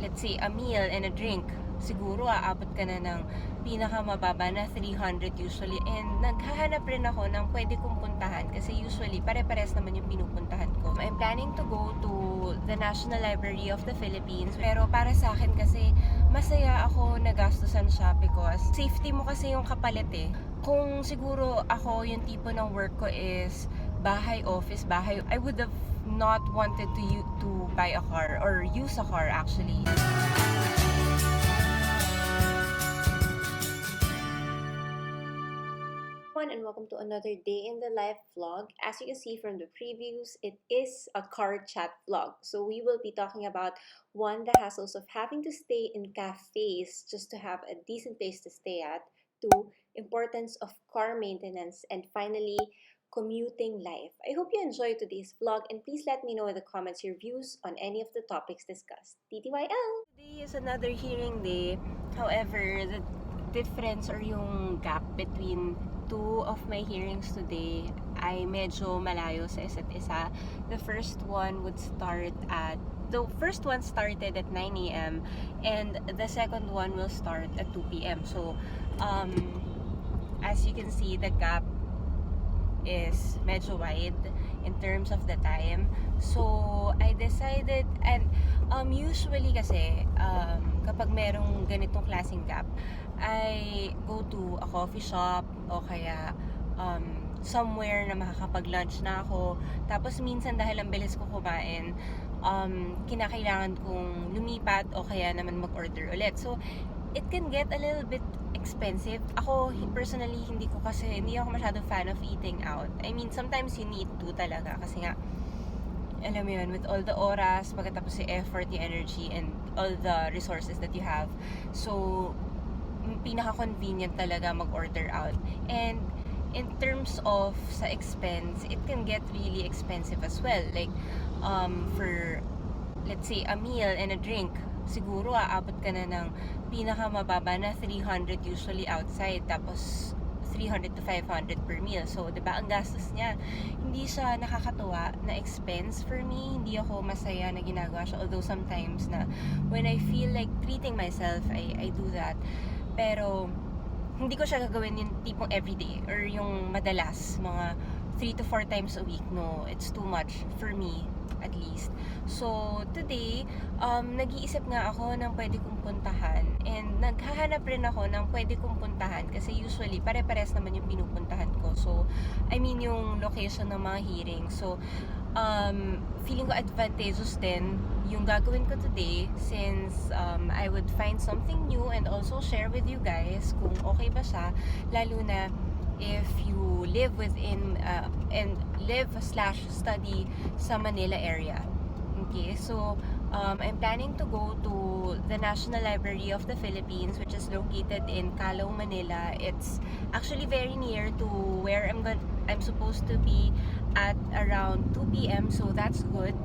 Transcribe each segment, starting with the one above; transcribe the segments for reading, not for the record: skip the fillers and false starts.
let's say, a meal and a drink, siguro aabot ka na ng pinakamababa na 300 usually. And naghahanap rin ako ng pwede kong puntahan kasi usually pare-pares naman yung pinupuntahan ko. I'm planning to go to the National Library of the Philippines. Pero para sa akin kasi masaya ako nagastusan siya because safety mo kasi yung kapalit eh. Kung siguro ako yung tipo ng work ko is bahay, office, bahay, I would have not wanted to buy a car or use a car actually. And welcome to another day in the life vlog. As you can see from the previews, it is a car chat vlog. So we will be talking about one, the hassles of having to stay in cafes just to have a decent place to stay at. Two, importance of car maintenance. And finally, commuting life. I hope you enjoyed today's vlog and please let me know in the comments your views on any of the topics discussed. TTYL! Today is another hearing day. However, the difference or yung gap between two of my hearings today ay medyo malayo sa isa't isa. The first one started at 9 a.m. and the second one will start at 2 p.m. So, as you can see, the gap is medyo wide in terms of the time. So, I decided, and usually kasi, kapag merong ganitong klaseng gap, I go to a coffee shop o kaya somewhere na makakapag-lunch na ako. Tapos minsan dahil ang bilis ko kumain, kinakailangan kong lumipat o kaya naman mag-order ulit. So, it can get a little bit expensive. Ako, personally, hindi ako masyadong fan of eating out. I mean, sometimes you need to talaga kasi nga, alam mo yun, with all the oras, pagkatapos yung effort, yung energy, and all the resources that you have. So, pinaka-convenient talaga mag-order out. And in terms of sa expense, it can get really expensive as well. Like, for, let's say, a meal and a drink, siguro aabot ka na ng pinakamababa na 300 usually outside, tapos 300 to 500 per meal. So, diba, ang gastos niya, hindi siya nakakatuwa na expense for me. Hindi ako masaya na ginagawa siya. Although sometimes na when I feel like treating myself, I do that. Pero, hindi ko siya gagawin yung tipong everyday or yung madalas, mga 3 to 4 times a week. No, it's too much for me, at least. So, today, nag-iisip nga ako ng pwede kong puntahan and naghahanap rin ako ng pwede kong puntahan kasi usually pare-pares naman yung pinupuntahan ko. So, I mean yung location ng mga hearing. So, feeling ko advantageous din yung gagawin ko today since I would find something new and also share with you guys kung okay ba siya, lalo na if you live within and live/study sa Manila area. Okay, so I'm planning to go to the National Library of the Philippines, which is located in Calao, Manila. It's actually very near to where I'm supposed to be at around 2 p.m. So that's good.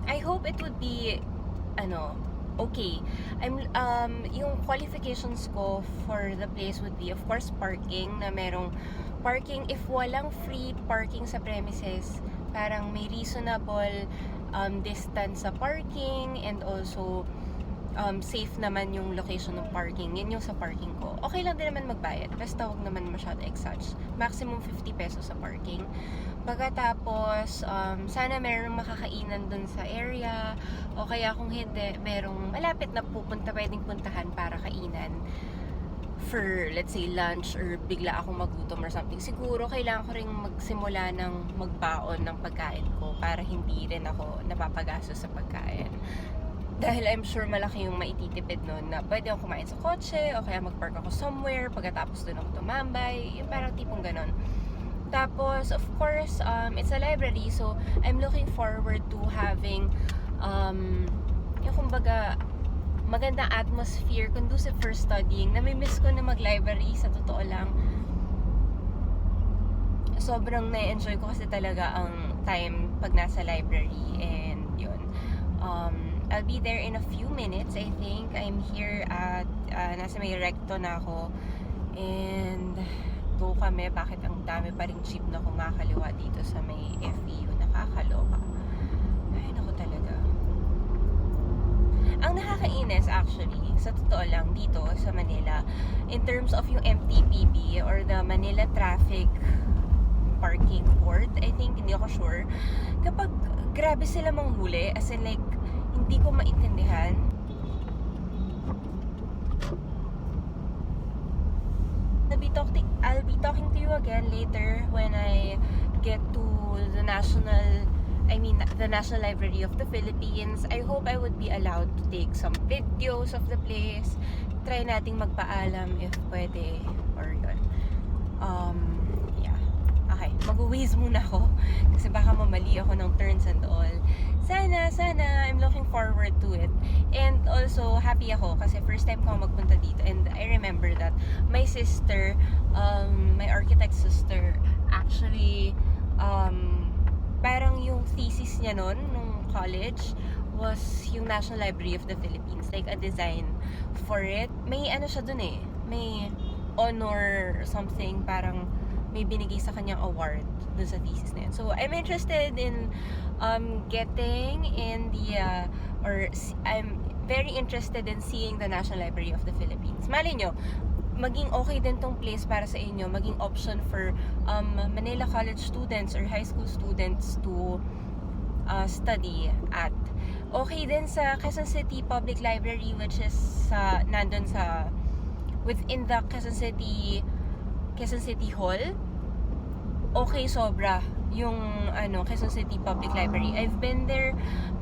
I hope it would be okay. Yung qualifications ko for the place would be, of course, parking, na merong parking. If walang free parking sa premises, parang may reasonable distance sa parking and also safe naman yung location ng parking. Yan yung sa parking ko. Okay lang din naman magbayad. Basta huwag naman masyado exage. Maximum 50 pesos sa parking. Pagkatapos, sana merong makakainan dun sa area. O kaya kung hindi, merong malapit na pwedeng puntahan para kainan. For, let's say, lunch or bigla akong magutom or something. Siguro, kailangan ko rin magsimula ng magbaon ng pagkain ko para hindi rin ako napapagastos sa pagkain. Dahil I'm sure malaki yung maititipid nun na pwede ako kumain sa kotse o kaya magpark ako somewhere pagkatapos dun ako tumambay. Yung parang tipong ganon. Tapos, of course, it's a library, so I'm looking forward to having yung kumbaga magandang atmosphere, conducive for studying. Namimiss ko na mag-library, sa totoo lang. Sobrang na-enjoy ko kasi talaga ang time pag nasa library, and yun. I'll be there in a few minutes, I think. I'm here at, nasa may recto na ako, and go kami. Bakit ang dami pa ring jeep na kumakaliwa dito sa may FEU? Nakakaloka. Ay, naku talaga. Ang nakakainis actually. Sa totoo lang, dito sa Manila, in terms of yung MTPB or the Manila Traffic Parking Board, I think, hindi ako sure. Kapag grabe sila manghuli, as in like, hindi ko maintindihan. I'll be talking to you again later when I get to the National Library of the Philippines. I hope I would be allowed to take some videos of the place. Try nating magpaalam if pwede or yun. Yeah. Okay, mag-waze muna ako kasi baka mamali ako ng turns and all. Sana, I'm looking forward to it. And also, happy ako kasi first time ko magpunta dito. And I remember that my sister, my architect sister, actually, parang yung thesis niya nun, nung college, was yung National Library of the Philippines. Like a design for it. May ano siya dun eh. May honor or something, parang may binigay sa kanyang award dun sa thesis na yun. So, I'm interested in getting in the I'm very interested in seeing the National Library of the Philippines. Mali nyo, maging okay din tong place para sa inyo, maging option for Manila College students or high school students to study at. Okay din sa Quezon City Public Library, which is nandun sa within the Quezon City Hall. Okay sobra yung Quezon City Public Library. I've been there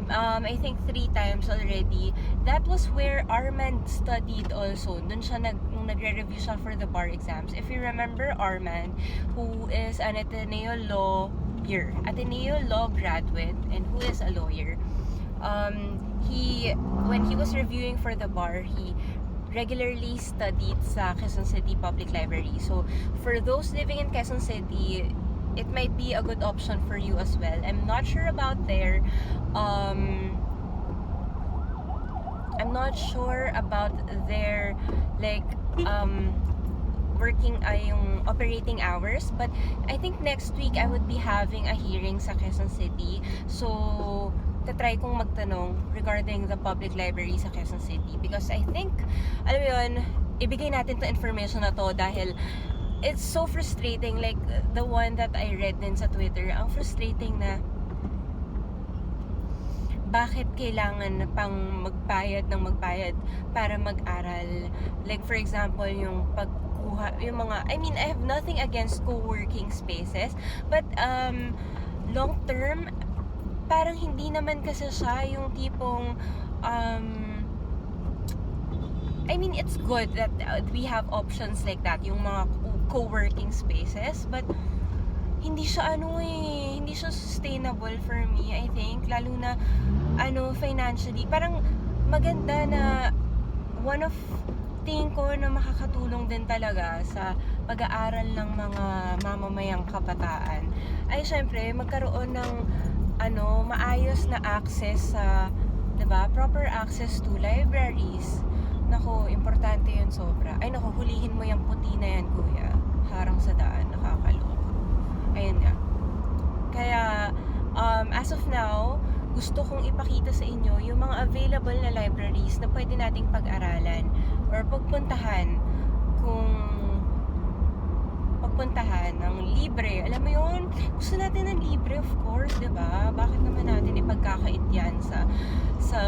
I think 3 times already. That was where Armand studied also. Doon siya nung nagre-review siya for the bar exams. If you remember Armand, who is an Ateneo Law graduate and who is a lawyer. When he was reviewing for the bar, he regularly studied sa Quezon City Public Library. So, for those living in Quezon City, it might be a good option for you as well. I'm not sure about their like yung operating hours, but I think next week I would be having a hearing sa Quezon City. So, tatry kong magtanong regarding the public library sa Quezon City because I think, alam mo yun, ibigay natin to information na to dahil it's so frustrating, like the one that I read din sa Twitter, ang frustrating na bakit kailangan pang magbayad para mag-aral. Like for example, yung pagkuha, yung mga, I have nothing against co-working spaces, but long term, parang hindi naman kasi siya yung tipong it's good that we have options like that, yung mga co-working spaces, but hindi siya hindi siya sustainable for me, I think, lalo na financially. Parang maganda na one of tingin ko na makakatulong din talaga sa pag-aaral ng mga mamamayang kabataan ay syempre magkaroon ng maayos na access sa, 'di ba, proper access to libraries. Nako, importante 'yun sobra. Ay nako, hulihin mo yung puti na yan, kuya. Harang sa daan, nakakaloko. Ayun nga. Kaya as of now, gusto kong ipakita sa inyo yung mga available na libraries na pwede nating pag-aralan or pagpuntahan ng libre. Alam mo yun, gusto natin ng libre, of course, diba? Bakit naman natin ipagkakait yan sa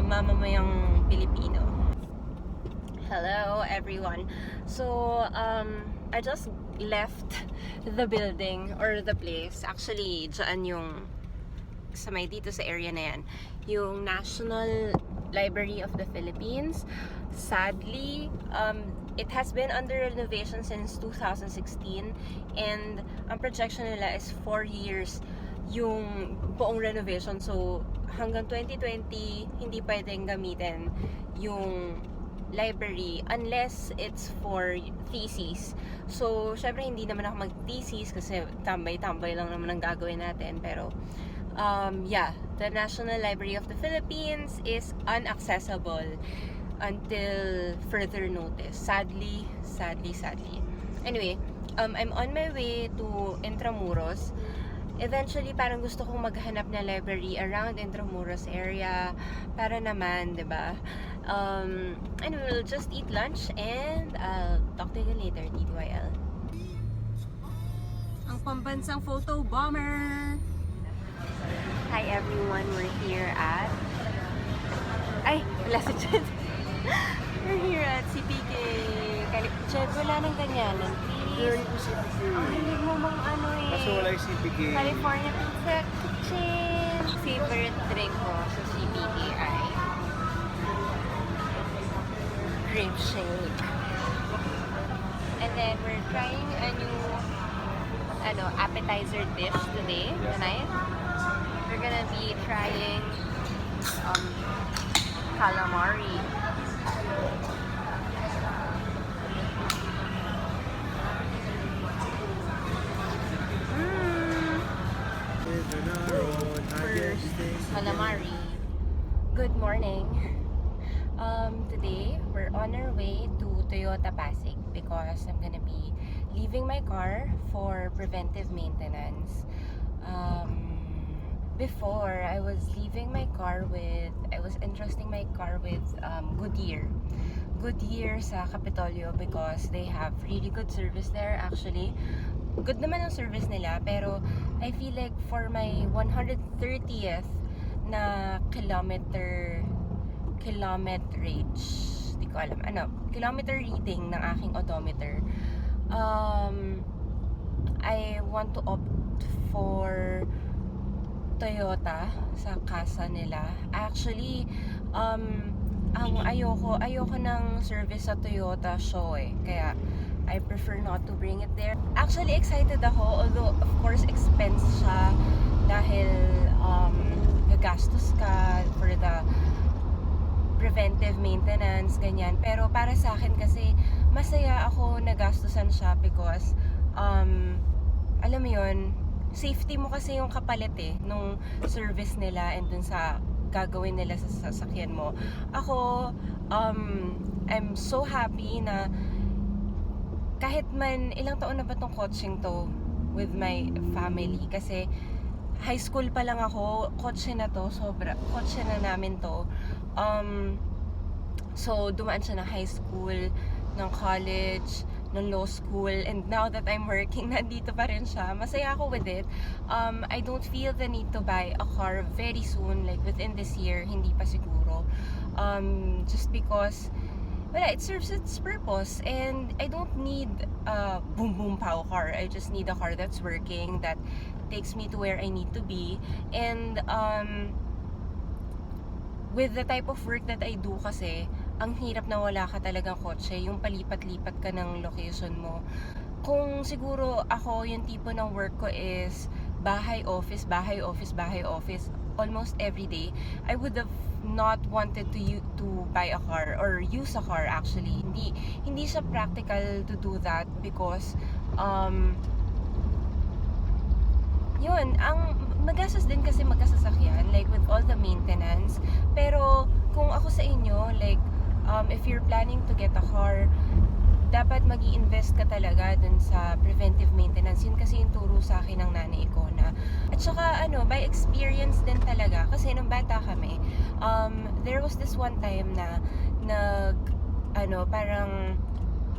mamamayang Pilipino? Hello, everyone. So, I just left the building or the place. Actually, dyan yung dito sa area na yan, yung National Library of the Philippines. Sadly, it has been under renovation since 2016 and ang projection nila is 4 years yung buong renovation. So, hanggang 2020, hindi pwedeng gamitin yung library unless it's for thesis. So, syempre hindi naman ako mag-thesis kasi tambay-tambay lang naman ang gagawin natin. Pero, the National Library of the Philippines is inaccessible until further notice. Sadly. Anyway, I'm on my way to Intramuros eventually parang gusto kong maghanap ng library around Intramuros area para naman, 'di ba? And we'll just eat lunch and I'll talk to you later, TTYL. Ang pambansang photo bomber! Hi everyone, we're here at... Ay, wala si Jen. We're here at CPK. Jen, wala nang ganyanan, please. Ang hilig mo mang ano eh. Kaso wala yung CPK. California Pizza Kitchen. Favorite drink ko sa CPK ay grape shake. And then we're trying a new appetizer dish today, tonight. We're gonna be trying calamari. Calamari. Good morning. Today we're on our way to Toyota Pasig because I'm gonna be leaving my car for preventive maintenance. Before I was leaving my car with, I was entrusting my car with Goodyear sa Capitolio because they have really good service there actually. Good naman ang service nila, pero I feel like for my 130th na kilometerage, di ko alam, kilometer reading ng aking odometer, I want to opt for Toyota sa kasa nila. Actually, ang ayoko ng service sa Toyota show eh. Kaya, I prefer not to bring it there. Actually, excited ako, although, of course, expense siya dahil gagastos ka for the preventive maintenance, ganyan. Pero para sa akin kasi, masaya ako nagastusan siya because, alam mo yun, safety mo kasi yung kapalit eh, nung service nila and dun sa gagawin nila sa sasakyan mo. Ako, I'm so happy na kahit man, ilang taon na ba tong coaching to with my family? Kasi high school pa lang ako, kotse na namin to. So, dumaan siya ng high school, ng college, ng law school, and now that I'm working, nandito pa rin siya. Masaya ako with it. I don't feel the need to buy a car very soon, like within this year, hindi pa siguro. Just because, it serves its purpose, and I don't need a boom boom pow car. I just need a car that's working, that takes me to where I need to be, and with the type of work that I do kasi, ang hirap na wala ka talagang kotse, yung palipat-lipat ka ng location mo. Kung siguro ako, yung tipo ng work ko is bahay, office, almost every day, I would have not wanted to buy a car or use a car actually. Hindi siya practical to do that because yun, ang magastos din kasi magkasasakyan, like with all the maintenance. Pero kung ako sa inyo, like if you're planning to get a car, dapat mag-i-invest ka talaga dun sa preventive maintenance. Yun kasi yung turo sa akin ng nanay ko na. At saka by experience din talaga. Kasi nung bata kami, there was this one time na parang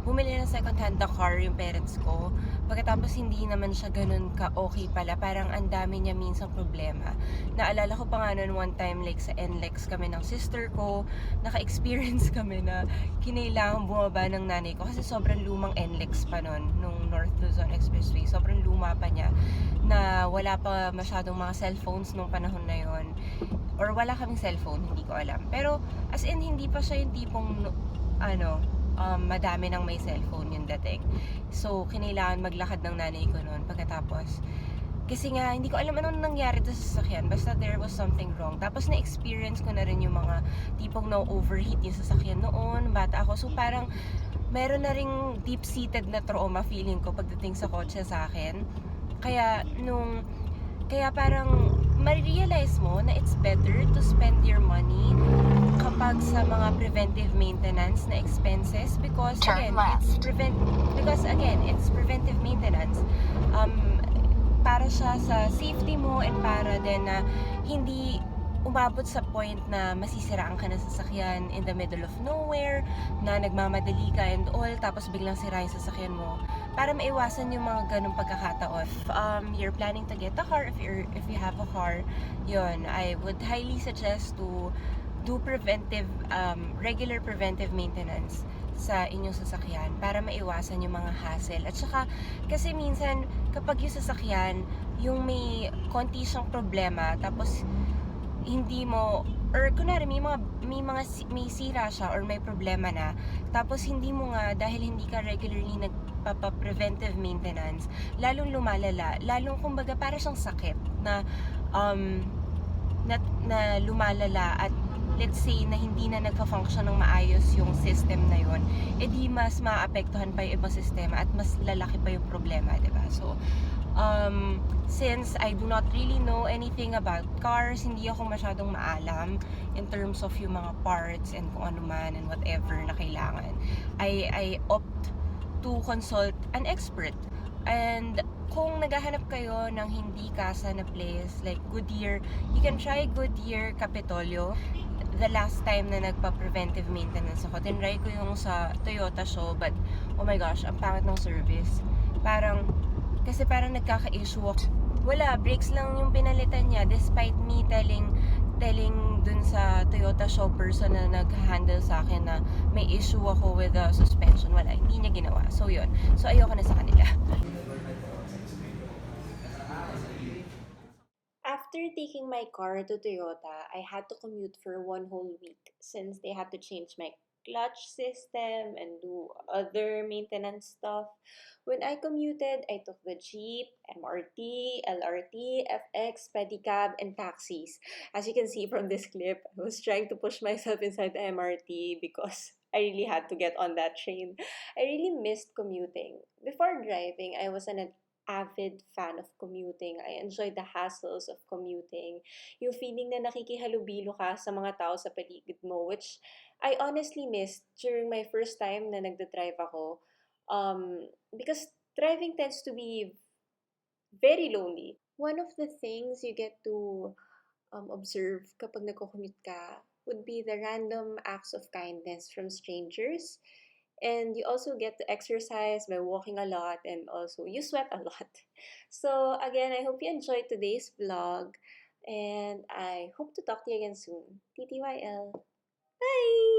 bumili ng second hand na car yung parents ko. Pagkatapos hindi naman siya ganun ka-okay pala. Parang ang dami niya minsang problema. Naalala ko pa nga nun one time, like sa NLEX kami ng sister ko, naka-experience kami na kinailangan bumaba ng nanay ko kasi sobrang lumang NLEX pa nun, nung North Luzon Expressway. Sobrang luma pa niya na wala pa masyadong mga cellphones nung panahon na yon. Or wala kaming cellphone, hindi ko alam. Pero as in, hindi pa siya yung tipong madami nang may cellphone yung dating. So, kinailangan maglakad ng nanay ko noon. Pagkatapos, kasi nga, hindi ko alam anong nangyari doon sa sasakyan. Basta there was something wrong. Tapos, na-experience ko na rin yung mga tipong na-overheat yung sasakyan noon. Bata ako. So, parang, meron na ring deep-seated na trauma feeling ko pagdating sa kotse sa akin. Kaya parang, ma-realize mo na it's better to spend your money kapag sa mga preventive maintenance na expenses because again, it's preventive maintenance. para siya sa safety mo and para din na hindi umabot sa point na masisiraan ka ng sasakyan in the middle of nowhere, na nagmamadali ka and all, tapos biglang sira yung sasakyan mo. Para maiwasan yung mga ganong pagkakataon. If you're planning to get a car, if you have a car, yun, I would highly suggest to do regular preventive maintenance sa inyong sasakyan para maiwasan yung mga hassle. At saka, kasi minsan, kapag yung sasakyan, yung may konti siyang problema, tapos hindi mo, or kunwari may sira siya or may problema na, tapos hindi mo nga, dahil hindi ka regularly nagpapa-preventive maintenance, lalong lumalala, lalong kumbaga para siyang sakit na um, na lumalala, at let's say na hindi na nagfa-function ng maayos yung system na yon, edi mas maapektuhan pa yung ibang sistema at mas lalaki pa yung problema, diba? So, since I do not really know anything about cars, hindi ako masyadong maalam in terms of yung mga parts and kung ano man and whatever na kailangan, I opt to consult an expert. And kung naghahanap kayo ng hindi kasa na place like Goodyear, you can try Goodyear Capitolio. The last time na nagpa-preventive maintenance ako, tinry ko yung sa Toyota show, but oh my gosh, ang pangit ng service. Kasi parang nagkaka-issue ako. Wala, brakes lang yung pinalitan niya despite me telling dun sa Toyota show person na nag-handle sa akin na may issue ako with the suspension. Wala, hindi niya ginawa. So yun. So ayoko na sa kanila. After taking my car to Toyota, I had to commute for 1 whole week since they had to change my clutch system and do other maintenance stuff. When I commuted, I took the Jeep, MRT, LRT, FX, pedicab, and taxis. As you can see from this clip, I was trying to push myself inside the MRT because I really had to get on that train. I really missed commuting. Before driving, I was an avid fan of commuting. I enjoyed the hassles of commuting. Yung feeling na nakikihalubilo ka sa mga tao sa paligid mo, which I honestly missed during my first time na nagda-drive ako. Because driving tends to be very lonely. One of the things you get to observe kapag nagko-commute ka would be the random acts of kindness from strangers. And you also get to exercise by walking a lot, and also you sweat a lot. So, again, I hope you enjoyed today's vlog, and I hope to talk to you again soon. TTYL. Bye!